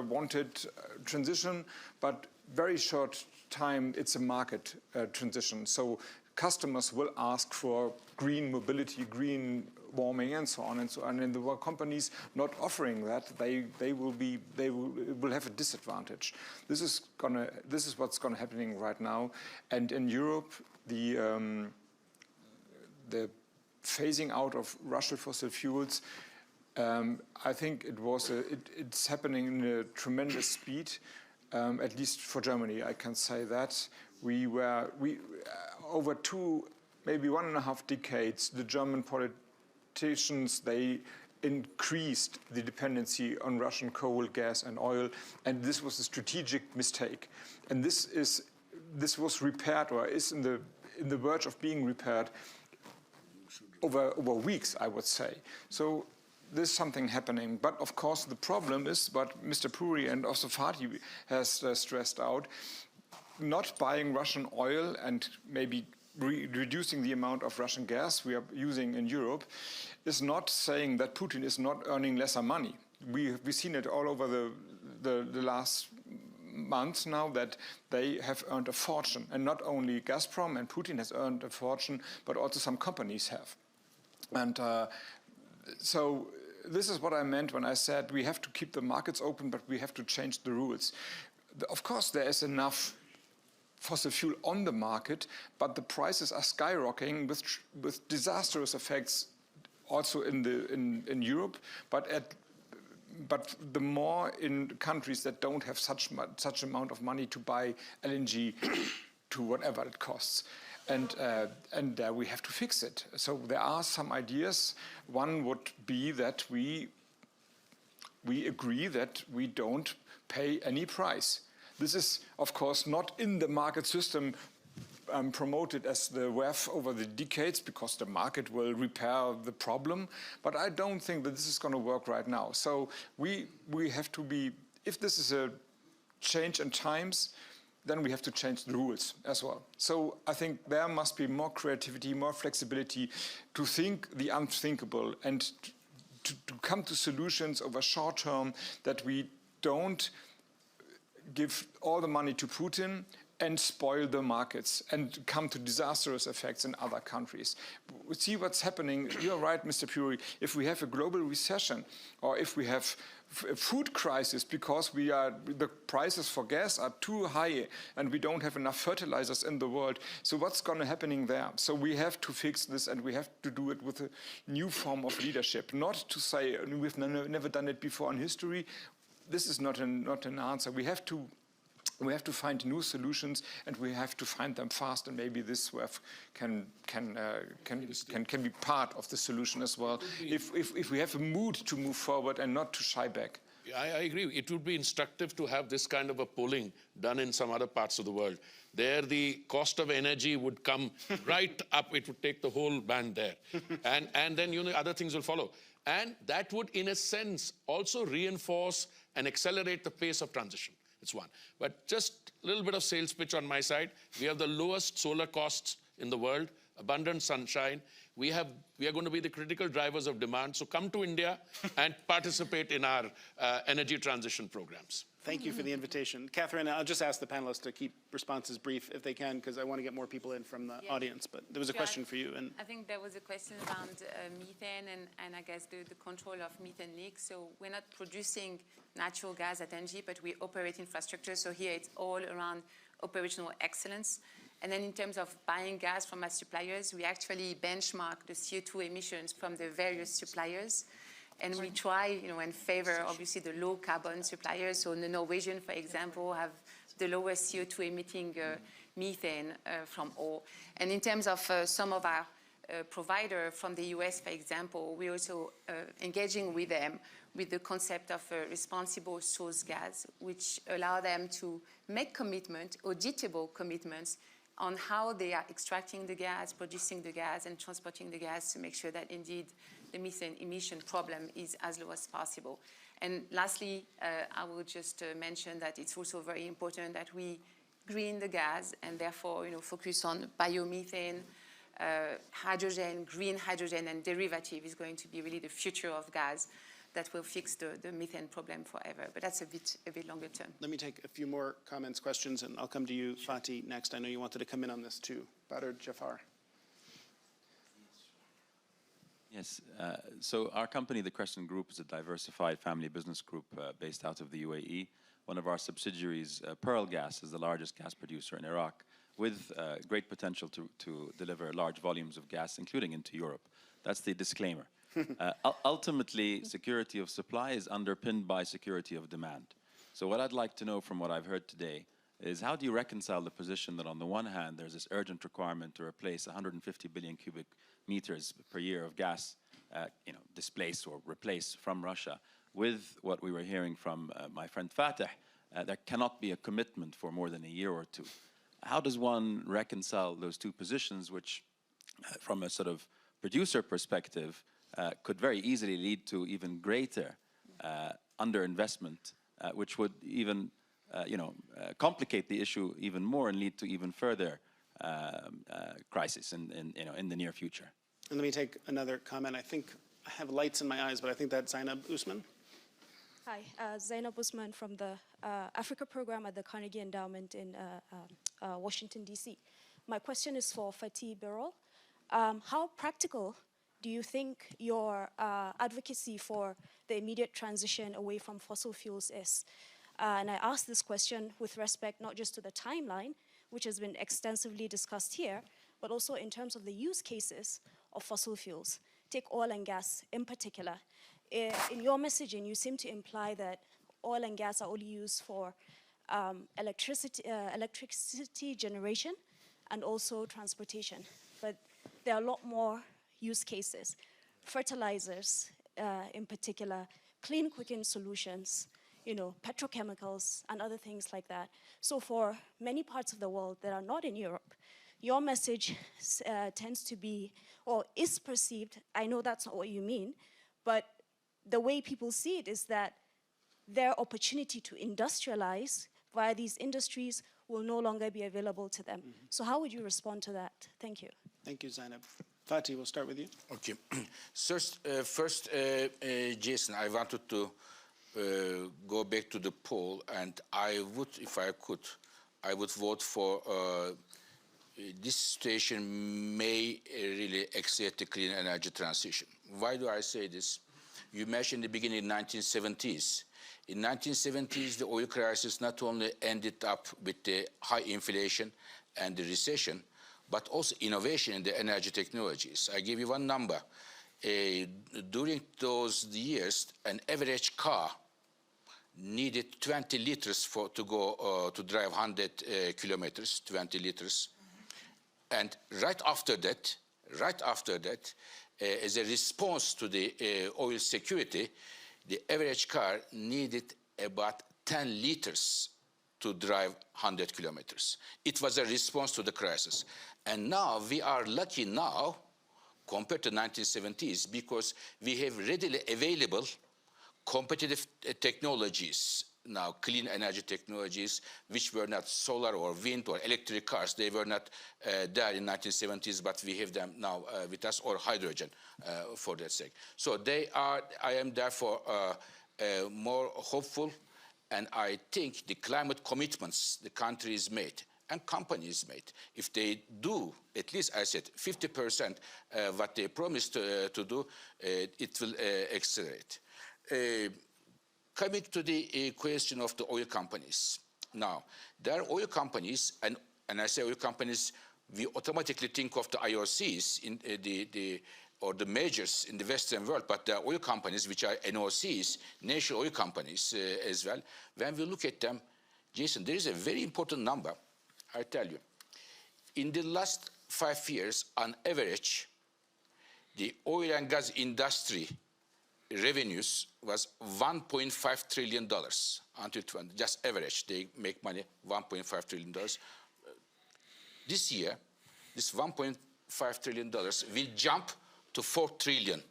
S2: wanted transition, but very short time it's a market transition. So customers will ask for green mobility, green warming, and so on and so on. And the companies not offering that, they will have a disadvantage. This is what's going to happening right now. And in Europe, the phasing out of Russian fossil fuels, I think it's happening in a tremendous speed. At least for Germany, I can say that we over maybe 1.5 decades, the German politicians, they increased the dependency on Russian coal, gas, and oil, and this was a strategic mistake. And this was repaired, or is in the verge of being repaired over weeks, I would say. So there's something happening. But of course, the problem is what Mr. Puri and also Fatih has stressed out, not buying Russian oil and maybe reducing the amount of Russian gas we are using in Europe is not saying that Putin is not earning lesser money. We've seen it all over the last months now that they have earned a fortune. And not only Gazprom and Putin has earned a fortune, but also some companies have. And so this is what I meant when I said we have to keep the markets open, but we have to change the rules. Of course, there is enough fossil fuel on the market, but the prices are skyrocketing with disastrous effects also in Europe, but the more in countries that don't have such amount of money to buy LNG to whatever it costs. And we have to fix it. So there are some ideas. One would be that we agree that we don't pay any price. This is, of course, not in the market system promoted as the WEF over the decades, because the market will repair the problem. But I don't think that this is going to work right now. So we have to be, if this is a change in times, then we have to change the rules as well. So I think there must be more creativity, more flexibility to think the unthinkable and to come to solutions over short term, that we don't give all the money to Putin and spoil the markets and come to disastrous effects in other countries. We see what's happening. You're right, Mr. Puri. If we have a global recession, or if we have a food crisis because the prices for gas are too high and we don't have enough fertilizers in the world, so what's going to happen there? So we have to fix this, and we have to do it with a new form of leadership. Not to say we've never done it before in history. This is not an answer. We have to find new solutions, and we have to find them fast. And maybe this WEF can be part of the solution as well. If we have a mood to move forward and not to shy back.
S5: I agree. It would be instructive to have this kind of a polling done in some other parts of the world. There, the cost of energy would come right up. It would take the whole band there, and then other things will follow. And that would, in a sense, also reinforce and accelerate the pace of transition. It's one. But just a little bit of sales pitch on my side. We have the lowest solar costs in the world, abundant sunshine. We are going to be the critical drivers of demand. So come to India and participate in our energy transition programs.
S1: Thank you for the invitation. Catherine, I'll just ask the panelists to keep responses brief if they can, because I want to get more people in from the audience. But there was a question for you. And
S3: I think there was a question around methane and I guess the control of methane leaks. So we're not producing natural gas at ENGIE, but we operate infrastructure. So here it's all around operational excellence. And then in terms of buying gas from our suppliers, we actually benchmark the CO2 emissions from the various suppliers. And we try, and favor, obviously, the low carbon suppliers. So the Norwegian, for example, have the lowest CO2 emitting methane from all. And in terms of some of our provider from the US, for example, we're also engaging with them with the concept of responsible source gas, which allow them to make commitment, auditable commitments, on how they are extracting the gas, producing the gas, and transporting the gas to make sure that indeed the methane emission problem is as low as possible. And lastly, I will just mention that it's also very important that we green the gas and therefore focus on biomethane, hydrogen, green hydrogen, and derivative is going to be really the future of gas that will fix the methane problem forever. But that's a bit longer term.
S1: Let me take a few more comments, questions, and I'll come to you, Fatih, next. I know you wanted to come in on this too. Badr Jafar.
S9: Yes, so our company, the Crescent Group, is a diversified family business group based out of the UAE. One of our subsidiaries, Pearl Gas, is the largest gas producer in Iraq, with great potential to deliver large volumes of gas, including into Europe. That's the disclaimer. Ultimately, security of supply is underpinned by security of demand. So what I'd like to know from what I've heard today is how do you reconcile the position that on the one hand, there's this urgent requirement to replace 150 billion cubic meters per year of gas, displaced or replaced from Russia, with what we were hearing from my friend Fatih, there cannot be a commitment for more than a year or two. How does one reconcile those two positions, which from a sort of producer perspective, could very easily lead to even greater underinvestment, which would even complicate the issue even more and lead to even further crisis in the near future?
S1: And let me take another comment. I think I have lights in my eyes, but I think that's Zainab Usman.
S10: Hi, Zainab Usman from the Africa program at the Carnegie Endowment in Washington, D.C. My question is for Fatih Birol. How practical do you think your advocacy for the immediate transition away from fossil fuels is? And I ask this question with respect not just to the timeline, which has been extensively discussed here, but also in terms of the use cases of fossil fuels. Take oil and gas in particular. In your messaging, you seem to imply that oil and gas are only used for electricity generation and also transportation. But there are a lot more use cases. Fertilizers in particular, clean cooking solutions, petrochemicals and other things like that. So for many parts of the world that are not in Europe, your message tends to be, or is perceived, I know that's not what you mean, but the way people see it is that their opportunity to industrialize via these industries will no longer be available to them. Mm-hmm. So how would you respond to that? Thank you.
S1: Thank you, Zainab. Fatih, we'll start with you.
S4: Okay. First, Jason, I wanted to go back to the poll, and I would, if I could, I would vote for this situation may really accelerate the clean energy transition. Why do I say this? You mentioned in the beginning, 1970s. In 1970s, the oil crisis not only ended up with the high inflation and the recession, but also innovation in the energy technologies. I give you one number. During those years, an average car needed 20 liters to drive 100 kilometers, 20 liters. And right after that, as a response to the oil security, the average car needed about 10 liters to drive 100 kilometers. It was a response to the crisis. And now we are lucky now, compared to 1970s, because we have readily available competitive technologies now, clean energy technologies, which were not solar or wind or electric cars. They were not there in 1970s, but we have them now with us, or hydrogen for that sake. So I am therefore more hopeful, and I think the climate commitments the countries made and companies made, if they do, at least I said 50% what they promised to do, it will accelerate. Coming to the question of the oil companies. Now, there are oil companies, and I say oil companies, we automatically think of the IOCs in or the majors in the Western world, but there are oil companies which are NOCs, national oil companies as well. When we look at them, Jason, there is a very important number, I tell you. In the last 5 years, on average, the oil and gas industry revenues was $1.5 trillion until 20, just average. They make money, $1.5 trillion. This year, this $1.5 trillion will jump to $4 trillion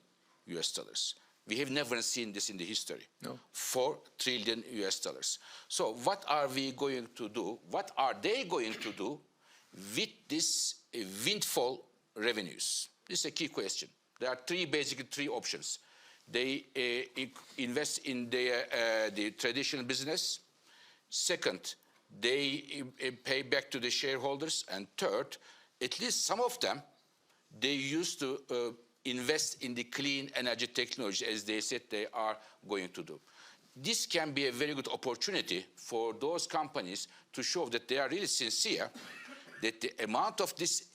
S4: US dollars. We have never seen this in the history.
S2: No.
S4: $4 trillion US. So what are we going to do? What are they going to do with this windfall revenues? This is a key question. There are basically three options. They invest in the traditional business. Second, they pay back to the shareholders. And third, at least some of them, they used to invest in the clean energy technology, as they said they are going to do. This can be a very good opportunity for those companies to show that they are really sincere, that the amount of this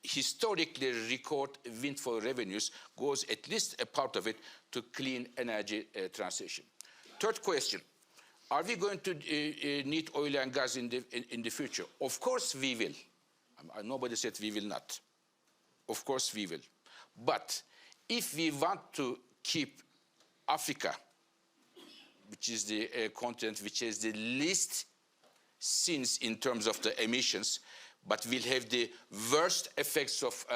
S4: historically record windfall revenues goes, at least a part of it, to clean energy transition. Third question, are we going to need oil and gas in the future? Of course we will. Nobody said we will not. Of course we will. But if we want to keep Africa, which is the continent which has the least sins in terms of the emissions, but will have the worst effects of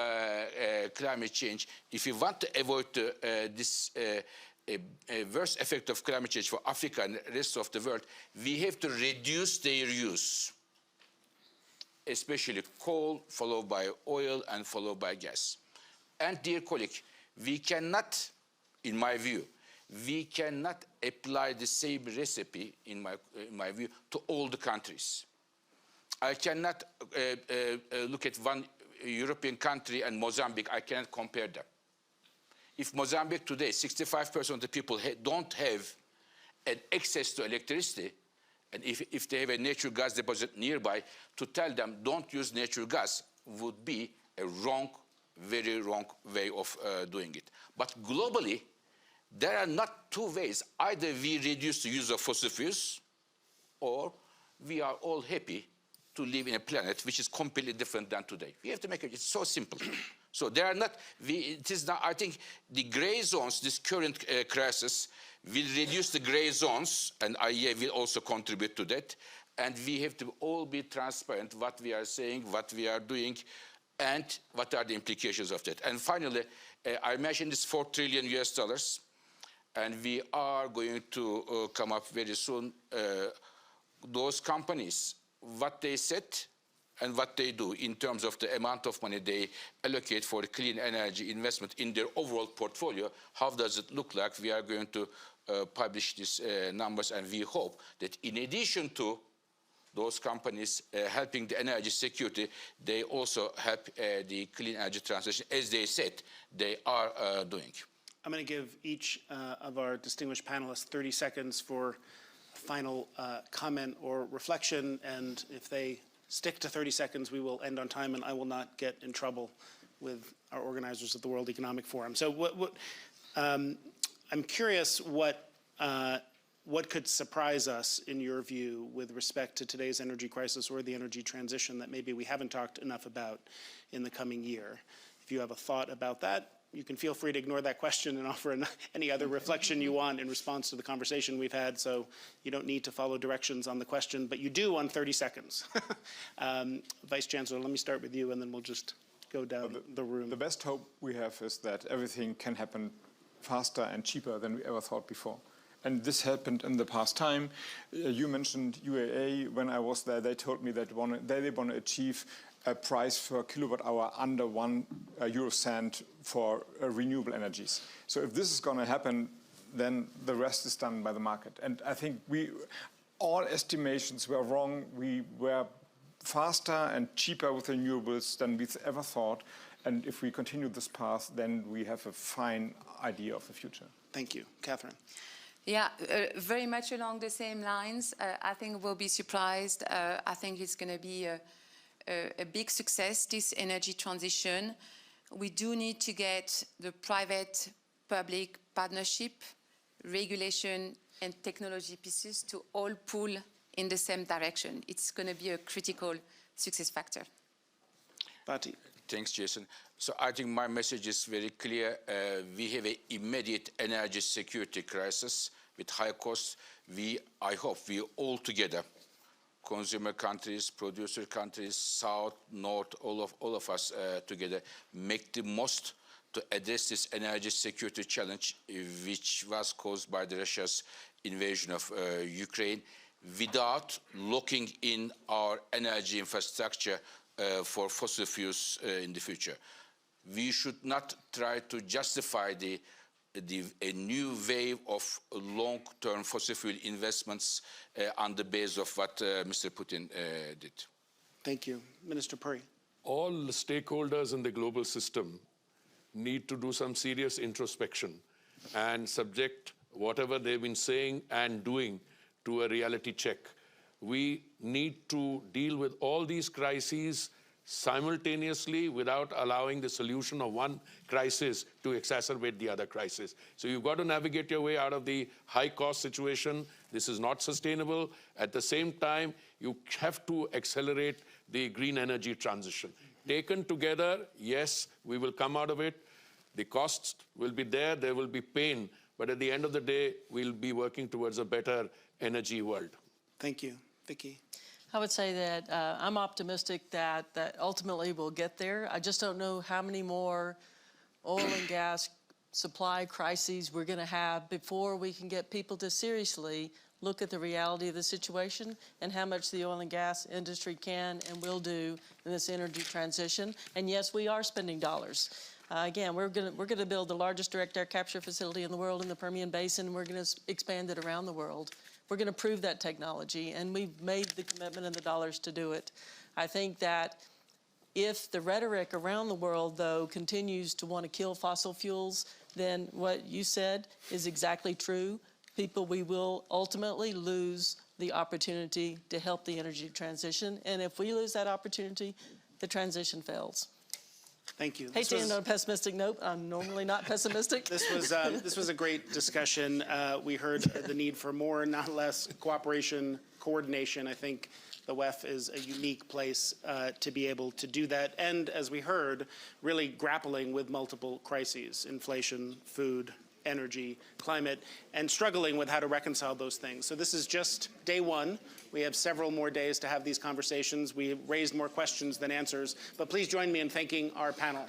S4: climate change, if we want to avoid this worst effect of climate change for Africa and the rest of the world, we have to reduce their use, especially coal, followed by oil, and followed by gas. And dear colleague, we cannot, in my view, we cannot apply the same recipe, in my view, to all the countries. I cannot look at one European country and Mozambique. I cannot compare them. If Mozambique today, 65% of the people don't have an access to electricity, and if they have a natural gas deposit nearby, to tell them don't use natural gas would be a wrong, very wrong way of doing it. But globally, there are not two ways. Either we reduce the use of fossil fuels, or we are all happy to live in a planet which is completely different than today. We have to make it, it's so simple. So there are not, it is not, I think the gray zones, this current crisis will reduce the gray zones, and IEA will also contribute to that. And we have to all be transparent what we are saying, what we are doing, and what are the implications of that. And finally, I mentioned this $4 trillion US, and we are going to come up very soon. Those companies, what they said and what they do in terms of the amount of money they allocate for clean energy investment in their overall portfolio, how does it look like? We are going to publish these numbers, and we hope that in addition to those companies helping the energy security, they also help the clean energy transition, as they said they are doing.
S1: I'm going to give each of our distinguished panelists 30 seconds for final comment or reflection, and if they stick to 30 seconds, we will end on time, and I will not get in trouble with our organizers at the World Economic Forum. So I'm curious what could surprise us, in your view, with respect to today's energy crisis or the energy transition that maybe we haven't talked enough about in the coming year. If you have a thought about that, you can feel free to ignore that question and offer any other reflection you want in response to the conversation we've had, so you don't need to follow directions on the question, but you do on 30 seconds. Vice Chancellor, let me start with you, and then we'll just go down the room.
S2: The best hope we have is that everything can happen faster and cheaper than we ever thought before. And this happened in the past time. You mentioned UAE. When I was there, they told me that they want to achieve a price per kilowatt hour under 1 euro cent for renewable energies. So if this is going to happen, then the rest is done by the market. And I think all estimations were wrong. We were faster and cheaper with renewables than we ever thought. And if we continue this path, then we have a fine idea of the future.
S1: Thank you. Catherine.
S3: Yeah, very much along the same lines. I think we'll be surprised. I think it's going to be a big success, this energy transition. We do need to get the private-public partnership, regulation, and technology pieces to all pull in the same direction. It's going to be a critical success factor.
S1: Fatih.
S4: Thanks, Jason. So I think my message is very clear. We have an immediate energy security crisis with high costs. I hope we all together, consumer countries, producer countries, South, North, all of us together, make the most to address this energy security challenge, which was caused by Russia's invasion of Ukraine, without locking in our energy infrastructure for fossil fuels in the future. We should not try to justify a new wave of long-term fossil fuel investments on the base of what Mr. Putin did.
S1: Thank you. Minister Puri.
S5: All the stakeholders in the global system need to do some serious introspection and subject whatever they've been saying and doing to a reality check. We need to deal with all these crises simultaneously without allowing the solution of one crisis to exacerbate the other crisis. So you've got to navigate your way out of the high-cost situation. This is not sustainable. At the same time, you have to accelerate the green energy transition. Taken together, yes, we will come out of it. The costs will be there will be pain, but at the end of the day, we'll be working towards a better energy world.
S1: Thank you. Vicky.
S6: I would say that I'm optimistic that ultimately we'll get there. I just don't know how many more oil and gas supply crises we're going to have before we can get people to seriously look at the reality of the situation and how much the oil and gas industry can and will do in this energy transition. And yes, we are spending dollars. Again, we're going to build the largest direct air capture facility in the world in the Permian Basin. We're going to expand it around the world. We're going to prove that technology, and we've made the commitment and the dollars to do it. I think that if the rhetoric around the world, though, continues to want to kill fossil fuels, then what you said is exactly true. We will ultimately lose the opportunity to help the energy transition. And if we lose that opportunity, the transition fails.
S1: Thank you.
S6: Hate to end on a pessimistic note. I'm normally not pessimistic.
S1: This was a great discussion. We heard the need for more, not less, cooperation, coordination. I think the WEF is a unique place to be able to do that. And as we heard, really grappling with multiple crises: inflation, food, energy, climate, and struggling with how to reconcile those things. So this is just day one. We have several more days to have these conversations. We raised more questions than answers, but please join me in thanking our panel.